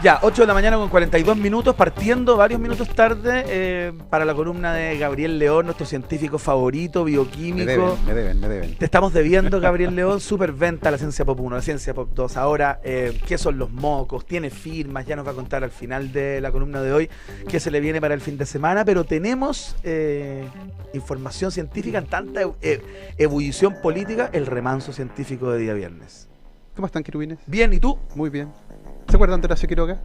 Ya, 8 de la mañana con 42 minutos, partiendo varios minutos tarde para la columna de Gabriel León, nuestro científico favorito, bioquímico. Me deben. Te estamos debiendo, Gabriel León, superventa la Ciencia Pop 1, la Ciencia Pop 2. Ahora, ¿qué son los mocos? Tiene firmas, ya nos va a contar al final de la columna de hoy qué se le viene para el fin de semana, pero tenemos información científica en tanta ebullición política, el remanso científico de día viernes. ¿Cómo están, querubines? Bien, ¿y tú? Muy bien. ¿Se acuerdan de Horacio Quiroga?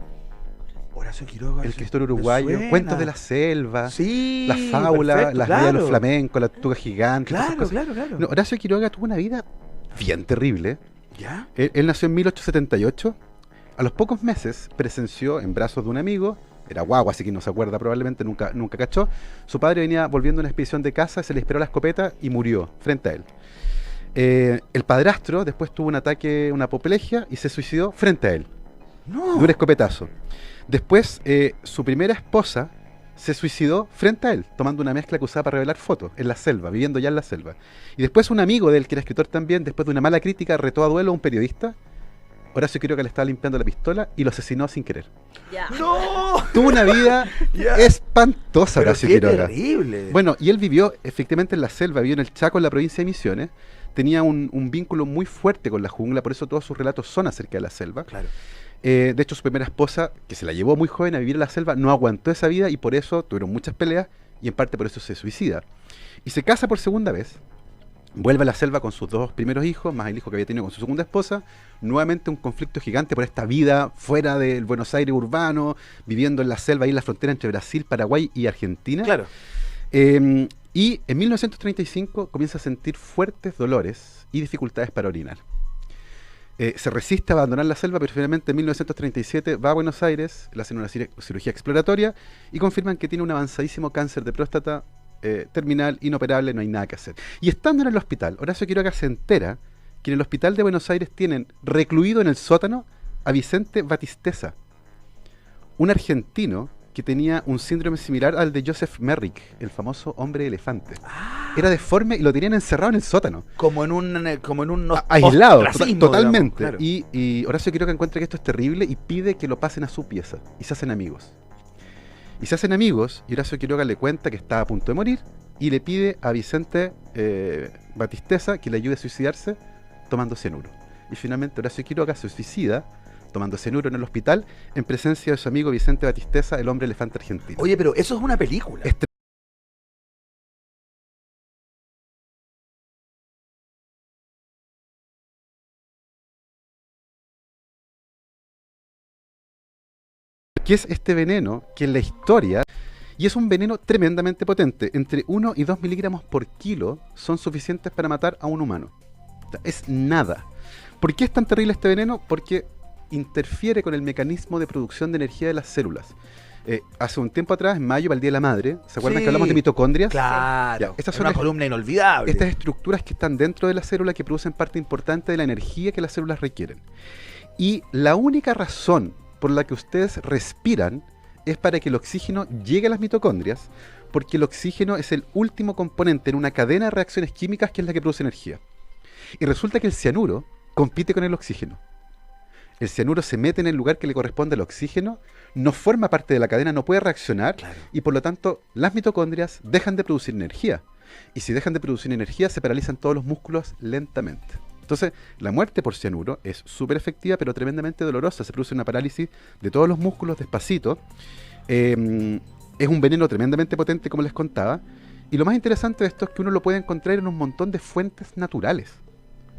Horacio Quiroga. El escritor uruguayo, cuentos de la selva, sí, las fábulas, perfecto, las vidas de los flamencos, la tortuga gigante. Claro. No, Horacio Quiroga tuvo una vida bien terrible. ¿Ya? Él nació en 1878. A los pocos meses presenció en brazos de un amigo, era guagua, así que no se acuerda probablemente, nunca cachó. Su padre venía volviendo a una expedición de caza, se le disparó la escopeta y murió frente a él. El padrastro después tuvo un ataque, una apoplejía, y se suicidó frente a él. No. De un escopetazo. Después, su primera esposa se suicidó frente a él, tomando una mezcla que usaba para revelar fotos, en la selva, viviendo ya en la selva. Y después un amigo de él, que era escritor también, después de una mala crítica, retó a duelo a un periodista. Horacio Quiroga le estaba limpiando la pistola y lo asesinó sin querer. Ya. ¡No! Tuvo una vida espantosa, Pero Horacio qué Quiroga. terrible. Bueno, y él vivió efectivamente en la selva, vivió en el Chaco, en la provincia de Misiones. Tenía un vínculo muy fuerte con la jungla, por eso todos sus relatos son acerca de la selva. Claro. De hecho, su primera esposa, que se la llevó muy joven a vivir en la selva, no aguantó esa vida y por eso tuvieron muchas peleas y en parte por eso se suicida. Y se casa por segunda vez, vuelve a la selva con sus dos primeros hijos, más el hijo que había tenido con su segunda esposa, nuevamente un conflicto gigante por esta vida fuera del Buenos Aires urbano, viviendo en la selva, ahí en la frontera entre Brasil, Paraguay y Argentina. Claro. Y en 1935 comienza a sentir fuertes dolores y dificultades para orinar. Se resiste a abandonar la selva, pero finalmente en 1937 va a Buenos Aires, le hacen una cirugía exploratoria y confirman que tiene un avanzadísimo cáncer de próstata terminal, inoperable, no hay nada que hacer. Y estando en el hospital, Horacio Quiroga se entera que en el hospital de Buenos Aires tienen recluido en el sótano a Vicente Batisteza, un argentino que tenía un síndrome similar al de Joseph Merrick, el famoso hombre elefante. Era deforme y lo tenían encerrado en el sótano. Como en un aislado, ostracismo, totalmente. Digamos, claro. Y Horacio Quiroga encuentra que esto es terrible y pide que lo pasen a su pieza. Y se hacen amigos. Y Horacio Quiroga le cuenta que está a punto de morir y le pide a Vicente Batisteza que le ayude a suicidarse tomando cianuro. Y finalmente Horacio Quiroga se suicida tomando cianuro en el hospital, en presencia de su amigo Vicente Batisteza, el hombre elefante argentino. Oye, pero eso es una película. ¿Qué es este veneno? Que en la historia, y es un veneno tremendamente potente, entre 1 y 2 miligramos por kilo son suficientes para matar a un humano. O sea, es nada. ¿Por qué es tan terrible este veneno? Porque interfiere con el mecanismo de producción de energía de las células. Hace un tiempo atrás, en mayo, para el Día de la Madre, ¿se acuerdan que hablamos de mitocondrias? Claro, ya, estas es son una columna inolvidable. Estas estructuras que están dentro de la célula que producen parte importante de la energía que las células requieren. Y la única razón por la que ustedes respiran es para que el oxígeno llegue a las mitocondrias, porque el oxígeno es el último componente en una cadena de reacciones químicas que es la que produce energía. Y resulta que el cianuro compite con el oxígeno. El cianuro se mete en el lugar que le corresponde al oxígeno, no forma parte de la cadena, no puede reaccionar, claro. Y por lo tanto las mitocondrias dejan de producir energía. Y si dejan de producir energía, se paralizan todos los músculos lentamente. Entonces, la muerte por cianuro es súper efectiva, pero tremendamente dolorosa. Se produce una parálisis de todos los músculos despacito. Es un veneno tremendamente potente, como les contaba. Y lo más interesante de esto es que uno lo puede encontrar en un montón de fuentes naturales.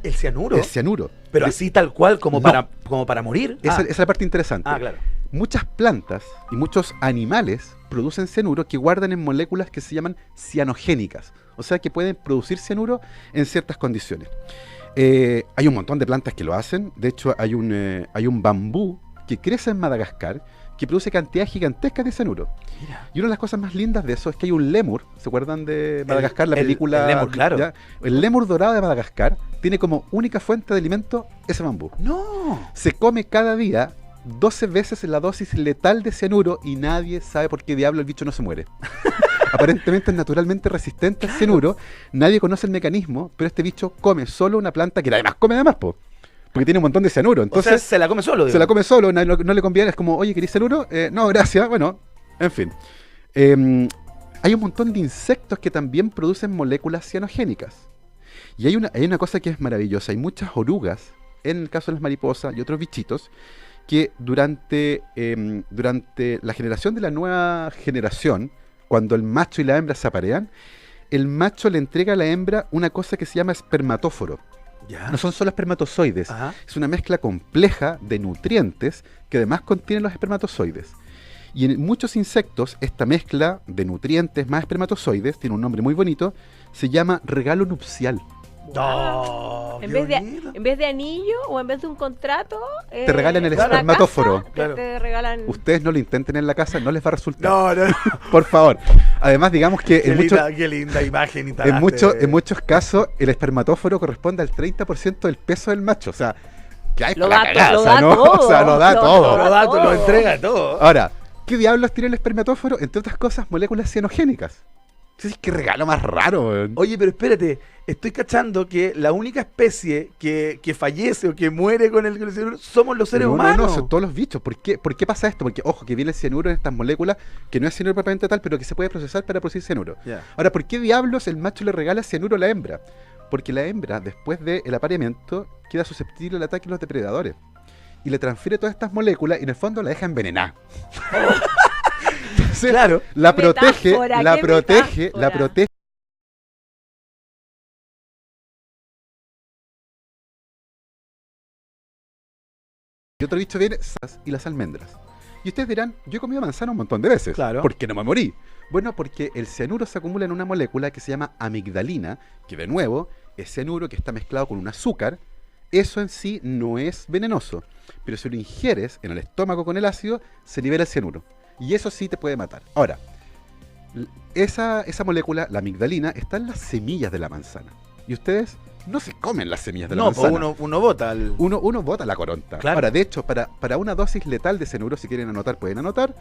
¿El cianuro? El cianuro. Pero así tal cual, como para morir. Esa es la parte interesante. Claro. Muchas plantas y muchos animales producen cianuro que guardan en moléculas que se llaman cianogénicas. O sea, que pueden producir cianuro en ciertas condiciones. Hay un montón de plantas que lo hacen. De hecho, hay un bambú que crece en Madagascar que produce cantidades gigantescas de cianuro. Mira. Y una de las cosas más lindas de eso es que hay un lémur. ¿Se acuerdan de Madagascar? La película. El lémur, claro. ¿Ya? El lémur dorado de Madagascar tiene como única fuente de alimento ese bambú. ¡No! Se come cada día 12 veces la dosis letal de cianuro y nadie sabe por qué diablo el bicho no se muere. Aparentemente es naturalmente resistente al cianuro. Nadie conoce el mecanismo, pero este bicho come solo una planta que además come de más, po. porque tiene un montón de cianuro. Entonces, o sea, se la come solo, se la come solo, no le conviene, es como, oye, ¿querés cianuro? No, gracias, bueno, en fin. Hay un montón de insectos que también producen moléculas cianogénicas. Y hay una cosa que es maravillosa, hay muchas orugas, en el caso de las mariposas y otros bichitos, que durante la generación de la nueva generación, cuando el macho y la hembra se aparean, el macho le entrega a la hembra una cosa que se llama espermatóforo. ¿Ya? No son solo espermatozoides, Ajá. es una mezcla compleja de nutrientes que además contienen los espermatozoides. Y en muchos insectos, esta mezcla de nutrientes más espermatozoides, tiene un nombre muy bonito, se llama regalo nupcial. No, En qué vez, bonito. en vez de anillo o en vez de un contrato, Te regalan el una espermatóforo. casa, Claro. te regalan. Ustedes no lo intenten en la casa, no les va a resultar. No. Por favor. Además, digamos que Qué linda imagen instalaste. en muchos casos el espermatóforo corresponde al 30% del peso del macho. O sea, que hay Lo para da la cagada, lo o sea, da ¿no? todo. O sea, lo da Lo- todo. Lo da, lo entrega todo. Ahora, ¿qué diablos tiene el espermatóforo? Entre otras cosas, moléculas cianogénicas. Entonces, qué regalo más raro, weón. Oye, pero espérate, estoy cachando que la única especie que fallece o que muere con el cianuro somos los seres humanos. No, son todos los bichos. ¿Por qué pasa esto? Porque, ojo, que viene el cianuro en estas moléculas, que no es cianuro propiamente tal, pero que se puede procesar para producir cianuro. Ya. Ahora, ¿por qué diablos el macho le regala cianuro a la hembra? Porque la hembra, después del apareamiento, queda susceptible al ataque de los depredadores. Y le transfiere todas estas moléculas y en el fondo la deja envenenada. Entonces, Claro. la Qué protege, metáfora, la qué protege, la metáfora. protege. Y otro bicho viene, y las almendras. Y ustedes dirán, yo he comido manzana un montón de veces. Claro. ¿Por qué no me morí? Bueno, porque el cianuro se acumula en una molécula que se llama amigdalina, que de nuevo es cianuro que está mezclado con un azúcar. Eso en sí no es venenoso, pero si lo ingieres en el estómago con el ácido, se libera el cianuro. Y eso sí te puede matar. Ahora, esa molécula, la amigdalina, está en las semillas de la manzana. Y ustedes no se comen las semillas de la No, pues manzana. uno vota al... Uno bota la coronta. Claro. Ahora, de hecho, para una dosis letal de cianuro, si quieren anotar, pueden anotar,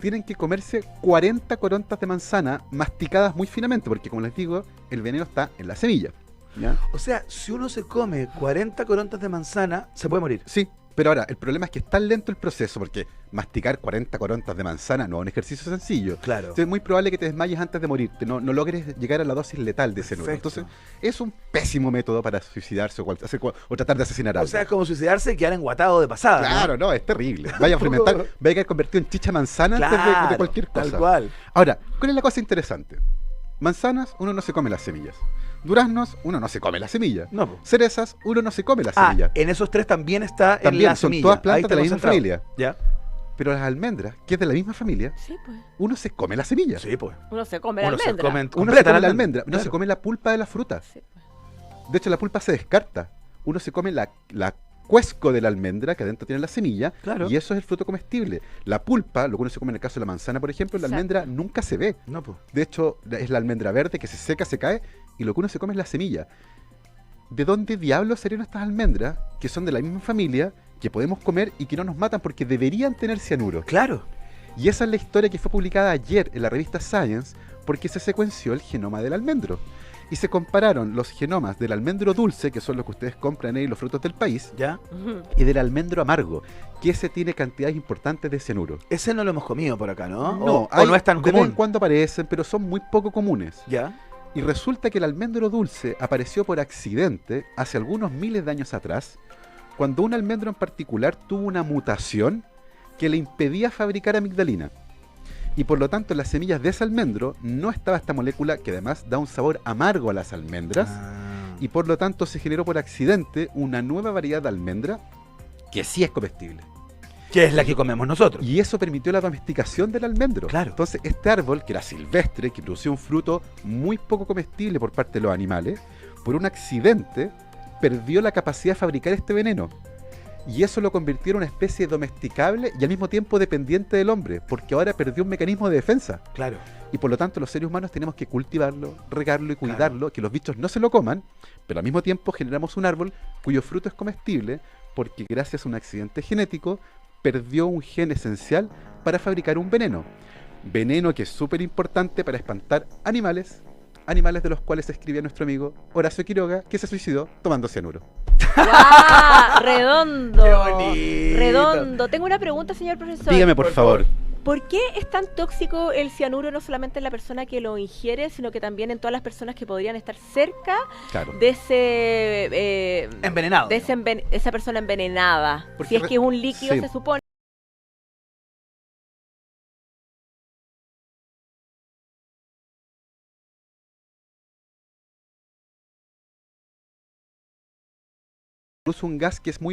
tienen que comerse 40 corontas de manzana masticadas muy finamente, porque como les digo, el veneno está en la semilla. ¿Ya? O sea, si uno se come 40 corontas de manzana, se puede morir. Sí, pero ahora, el problema es que es tan lento el proceso, porque masticar 40 corontas de manzana no es un ejercicio sencillo. Claro. Entonces, es muy probable que te desmayes antes de morirte, no logres llegar a la dosis letal de cianuro. Perfecto. Entonces, es un pésimo método para suicidarse o tratar de asesinar a O alguien. sea, es como suicidarse y quedar enguatado de pasada. ¿no? Claro, no, es terrible. Vaya a fermentar, vaya a quedar convertido en chicha manzana antes Claro, de cualquier cosa. tal cual. Ahora, ¿cuál es la cosa interesante? Manzanas, uno no se come las semillas. Duraznos, uno no se come las semillas. No, po. Cerezas, uno no se come las Ah, semillas. en esos tres también está en También la son semilla. todas Ahí plantas de la está misma concentrado. familia. ¿Ya? Pero las almendras, que es de la misma familia, Sí, pues. uno se come las semillas. Sí, pues. Uno se come la Uno se almendra. come Uno se completa come la almendra, no claro. se come la pulpa de la fruta. Sí, pues. De hecho, la pulpa se descarta. Uno se come la cuesco de la almendra, que adentro tiene la semilla, Claro. y eso es el fruto comestible. La pulpa, lo que uno se come en el caso de la manzana, por ejemplo, la Exacto. almendra nunca se ve. No, pues. De hecho, es la almendra verde que se seca, se cae, y lo que uno se come es la semilla. ¿De dónde diablos salieron estas almendras, que son de la misma familia, que podemos comer y que no nos matan porque deberían tener cianuro? Claro. Y esa es la historia que fue publicada ayer en la revista Science, porque se secuenció el genoma del almendro. Y se compararon los genomas del almendro dulce, que son los que ustedes compran ahí, los frutos del país, ¿Ya? Ujú. y del almendro amargo, que ese tiene cantidades importantes de cianuro. Ese no lo hemos comido por acá, ¿no? O hay- no es tan de vez en común. cuando aparecen, pero son muy poco comunes. ¿Ya? Y resulta que el almendro dulce apareció por accidente hace algunos miles de años atrás, cuando un almendro en particular tuvo una mutación que le impedía fabricar amigdalina. Y por lo tanto en las semillas de ese almendro no estaba esta molécula que además da un sabor amargo a las almendras, Ah. y por lo tanto se generó por accidente una nueva variedad de almendra que sí es comestible. Que es la que comemos nosotros. Y eso permitió la domesticación del almendro. Claro. Entonces, este árbol, que era silvestre, que producía un fruto muy poco comestible por parte de los animales, por un accidente, perdió la capacidad de fabricar este veneno. Y eso lo convirtió en una especie domesticable y al mismo tiempo dependiente del hombre, porque ahora perdió un mecanismo de defensa. Claro. Y por lo tanto, los seres humanos tenemos que cultivarlo, regarlo y cuidarlo, que los bichos no se lo coman, pero al mismo tiempo generamos un árbol cuyo fruto es comestible, porque gracias a un accidente genético perdió un gen esencial para fabricar un veneno. Veneno que es súper importante para espantar animales de los cuales escribía nuestro amigo Horacio Quiroga, que se suicidó tomando cianuro. ¡Guau! Redondo. Qué bonito. Redondo. Tengo una pregunta, señor profesor. Dígame, por favor. ¿Por qué es tan tóxico el cianuro no solamente en la persona que lo ingiere, sino que también en todas las personas que podrían estar cerca Claro. de ese Envenenado. de esa persona envenenada? Porque Si es que es un líquido, sí. se supone. Incluso un gas que es muy...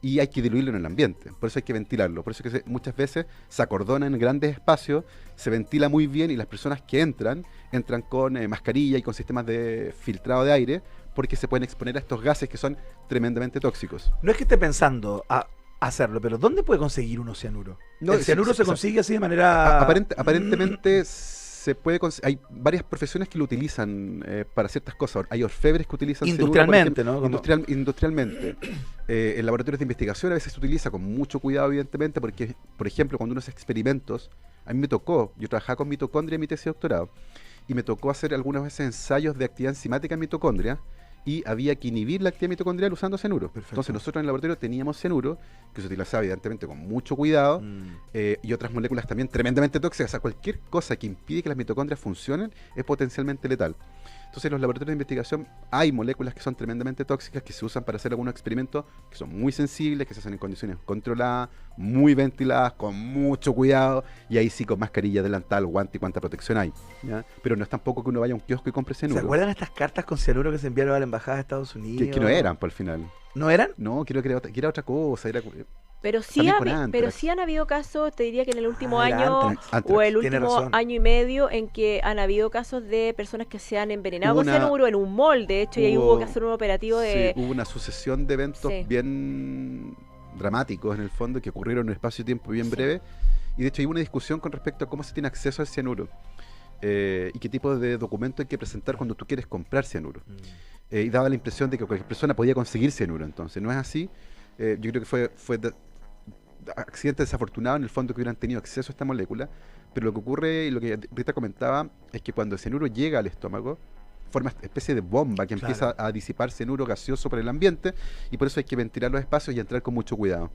y hay que diluirlo en el ambiente, por eso hay que ventilarlo, por eso es que muchas veces se acordona en grandes espacios, se ventila muy bien y las personas que entran con mascarilla y con sistemas de filtrado de aire, porque se pueden exponer a estos gases que son tremendamente tóxicos. No es que esté pensando a hacerlo, pero ¿dónde puede conseguir uno cianuro? No, ¿El cianuro se o sea, consigue así de manera...? Aparentemente se puede hay varias profesiones que lo utilizan para ciertas cosas. Hay orfebres que utilizan Industrialmente, cianuro, por ejemplo, ¿no? industrialmente. En laboratorios de investigación a veces se utiliza con mucho cuidado, evidentemente, porque, por ejemplo, cuando uno hace experimentos, a mí me tocó, yo trabajaba con mitocondria en mi tesis de doctorado, y me tocó hacer algunas veces ensayos de actividad enzimática en mitocondria, y había que inhibir la actividad mitocondrial usando cianuro. Perfecto. Entonces nosotros en el laboratorio teníamos cianuro, que se utilizaba evidentemente con mucho cuidado, y otras moléculas también tremendamente tóxicas. O sea, cualquier cosa que impide que las mitocondrias funcionen es potencialmente letal. Entonces en los laboratorios de investigación hay moléculas que son tremendamente tóxicas que se usan para hacer algunos experimentos que son muy sensibles, que se hacen en condiciones controladas, muy ventiladas, con mucho cuidado, y ahí sí con mascarilla, delantal, guante y cuánta protección hay, ¿ya? Pero no es tampoco que uno vaya a un kiosco y compre ¿Se cianuro. acuerdan estas cartas con cianuro que se enviaron a la embajada de Estados Unidos? Que no eran, por el final. ¿No eran? No, creo que era otra cosa. Pero sí, También con Antrax. pero sí han habido casos, te diría que en el último Ah, el año Antrax. o el Tiene último razón. año y medio en que han habido casos de personas que se han envenenado Hubo con una- cianuro en un mall, de hecho, y ahí hubo que hacer un operativo de... Sí, hubo una sucesión de eventos Sí. bien dramáticos en el fondo que ocurrieron en un espacio de tiempo bien Sí. breve, y de hecho hay una discusión con respecto a cómo se tiene acceso al cianuro y qué tipo de documento hay que presentar cuando tú quieres comprar cianuro. Y daba la impresión de que cualquier persona podía conseguir cianuro. Entonces no es así. Yo creo que fue accidente desafortunado en el fondo que hubieran tenido acceso a esta molécula, pero lo que ocurre y lo que Rita comentaba es que cuando el cianuro llega al estómago forma una especie de bomba que Claro. empieza a disipar cianuro gaseoso por el ambiente, y por eso hay que ventilar los espacios y entrar con mucho cuidado.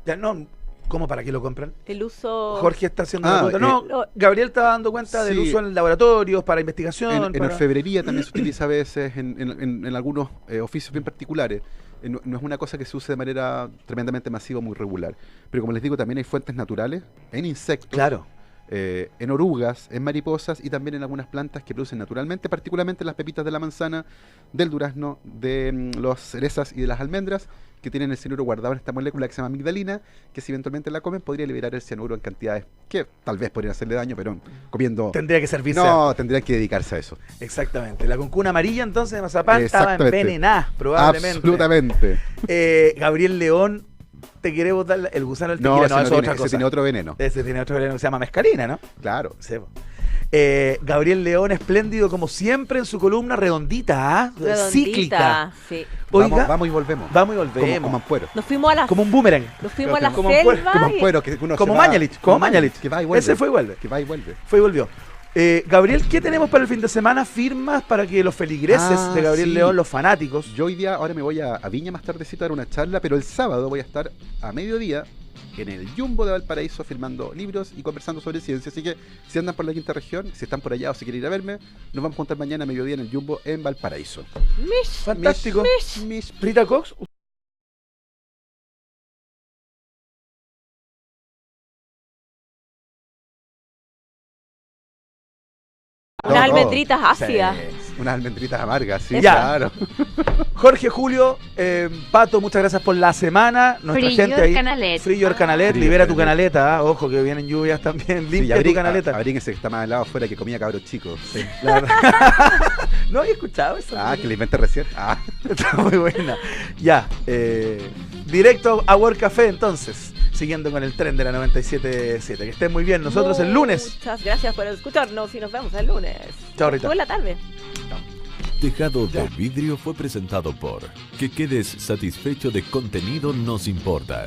Ya, no, ¿cómo para qué lo compran? El uso... Jorge está haciendo Ah, la pregunta. No, lo- Gabriel estaba dando cuenta del sí. uso en laboratorios, para investigación. En para- orfebrería también se utiliza a veces, en algunos oficios bien particulares. No es una cosa que se use de manera tremendamente masiva o muy regular. Pero como les digo, también hay fuentes naturales en insectos, Claro. en orugas, en mariposas y también en algunas plantas que producen naturalmente, particularmente las pepitas de la manzana, del durazno, de las cerezas y de las almendras, que tienen el cianuro guardado en esta molécula que se llama amigdalina, que si eventualmente la comen podría liberar el cianuro en cantidades que tal vez podrían hacerle daño, pero comiendo... Tendría que servirse. No, tendrían que dedicarse a eso. Exactamente. La cuncuna amarilla entonces de mazapán estaba Exactamente. envenenada, probablemente. Absolutamente. Gabriel León, te quiere botar el gusano del No, tequila. ese, No, no eso es tiene, otra ese cosa. tiene otro veneno. Ese tiene otro veneno que se llama mescalina, ¿no? Claro. Sí, po. Gabriel León, espléndido como siempre en su columna redondita, ¿ah? redondita, Cíclica. sí. Oiga, Vamos y volvemos. vamos y volvemos. Como Ampuero. Nos fuimos a la... Como un boomerang. Nos fuimos a la Como selva Como y- Ampuero, que uno Como se va- Mañalich, como Mañalich. Que va y vuelve. Ese fue y vuelve. Que va y vuelve. Fue y volvió. Gabriel, ¿qué tenemos para el fin de semana? Firmas para que los feligreses de Gabriel sí. León, los fanáticos. Yo hoy día, ahora me voy a Viña más tardecito a dar una charla, pero el sábado voy a estar a mediodía en el Jumbo de Valparaíso firmando libros y conversando sobre ciencia. Así que si andan por la quinta región, si están por allá o si quieren ir a verme, nos vamos a juntar mañana a mediodía en el Jumbo en Valparaíso. Mish, Fantástico. Mish. Rita Cox, unas No, almendritas ácidas. Unas almendritas amargas, sí, Ya. claro. Jorge, Julio, Pato, muchas gracias por la semana. Nuestra Free gente your ahí. canalet. Free your canalet, Free libera your tu canalet. canaleta. Ojo que vienen lluvias también. Sí, Limpia tu canaleta. abríguense que está más al lado afuera que comía cabros chicos. Sí. La verdad. No había escuchado eso. Ah, que le inventé recién. Ah. Está muy buena. Ya, directo a World Café entonces, siguiendo con el tren de la 97.7. Que estén muy bien. Nosotros el lunes. Muchas gracias por escucharnos y nos vemos el lunes. Chao, Rita. Tú en la tarde. Tejado de Vidrio fue presentado por Que quedes satisfecho de contenido nos importa.